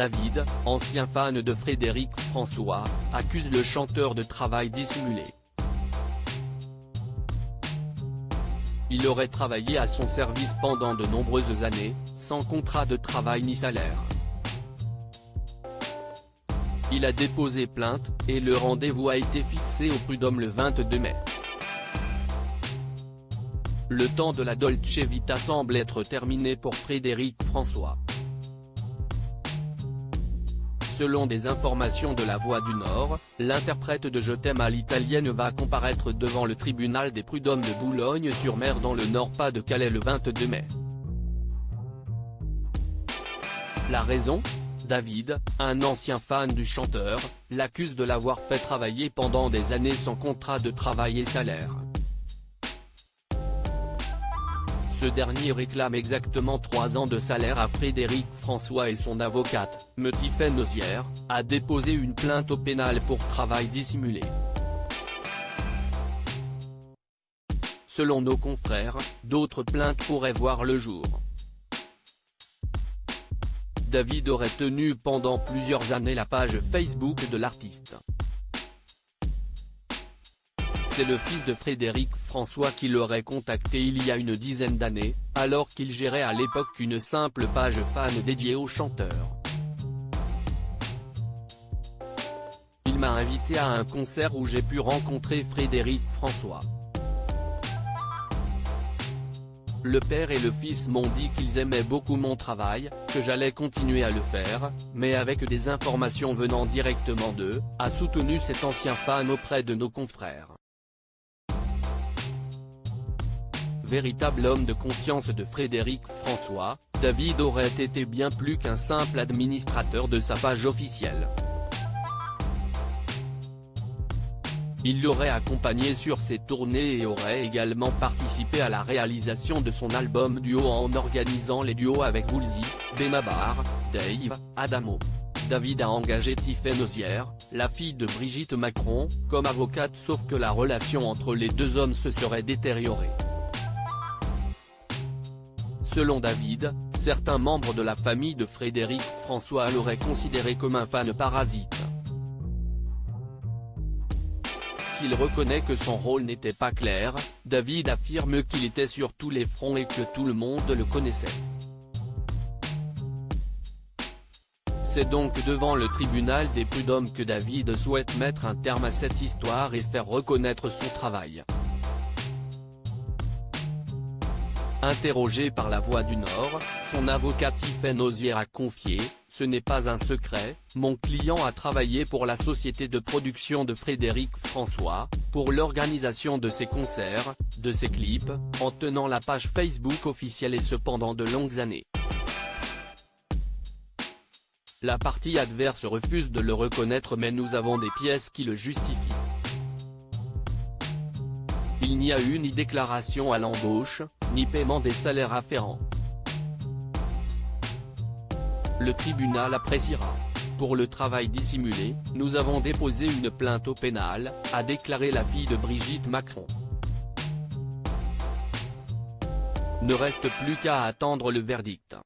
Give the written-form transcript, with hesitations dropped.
David, ancien fan de Frédéric François, accuse le chanteur de travail dissimulé. Il aurait travaillé à son service pendant de nombreuses années, sans contrat de travail ni salaire. Il a déposé plainte, et le rendez-vous a été fixé au prud'homme le 22 mai. Le temps de la Dolce Vita semble être terminé pour Frédéric François. Selon des informations de La Voix du Nord, l'interprète de Je t'aime à l'italienne va comparaître devant le tribunal des prud'hommes de Boulogne-sur-Mer dans le Nord-Pas-de-Calais le 22 mai. La raison ? David, un ancien fan du chanteur, l'accuse de l'avoir fait travailler pendant des années sans contrat de travail et salaire. Ce dernier réclame exactement 3 ans de salaire à Frédéric François et son avocate, Tiffaine Nozière, a déposé une plainte au pénal pour travail dissimulé. Selon nos confrères, d'autres plaintes pourraient voir le jour. David aurait tenu pendant plusieurs années la page Facebook de l'artiste. C'est le fils de Frédéric François qui l'aurait contacté il y a une dizaine d'années, alors qu'il gérait à l'époque une simple page fan dédiée au chanteur. Il m'a invité à un concert où j'ai pu rencontrer Frédéric François. Le père et le fils m'ont dit qu'ils aimaient beaucoup mon travail, que j'allais continuer à le faire, mais avec des informations venant directement d'eux, a soutenu cet ancien fan auprès de nos confrères. Véritable homme de confiance de Frédéric François, David aurait été bien plus qu'un simple administrateur de sa page officielle. Il l'aurait accompagné sur ses tournées et aurait également participé à la réalisation de son album duo en organisant les duos avec Woolsey, Benabar, Dave, Adamo. David a engagé Tiffaine Nozière, la fille de Brigitte Macron, comme avocate sauf que la relation entre les deux hommes se serait détériorée. Selon David, certains membres de la famille de Frédéric François l'auraient considéré comme un fan parasite. S'il reconnaît que son rôle n'était pas clair, David affirme qu'il était sur tous les fronts et que tout le monde le connaissait. C'est donc devant le tribunal des prud'hommes que David souhaite mettre un terme à cette histoire et faire reconnaître son travail. Interrogé par La Voix du Nord, son avocat Tiffaine Nozière a confié « Ce n'est pas un secret, mon client a travaillé pour la société de production de Frédéric François, pour l'organisation de ses concerts, de ses clips, en tenant la page Facebook officielle et ce pendant de longues années. La partie adverse refuse de le reconnaître mais nous avons des pièces qui le justifient. Il n'y a eu ni déclaration à l'embauche, ni paiement des salaires afférents. Le tribunal appréciera. Pour le travail dissimulé, nous avons déposé une plainte au pénal, a déclaré la fille de Brigitte Macron. Ne reste plus qu'à attendre le verdict.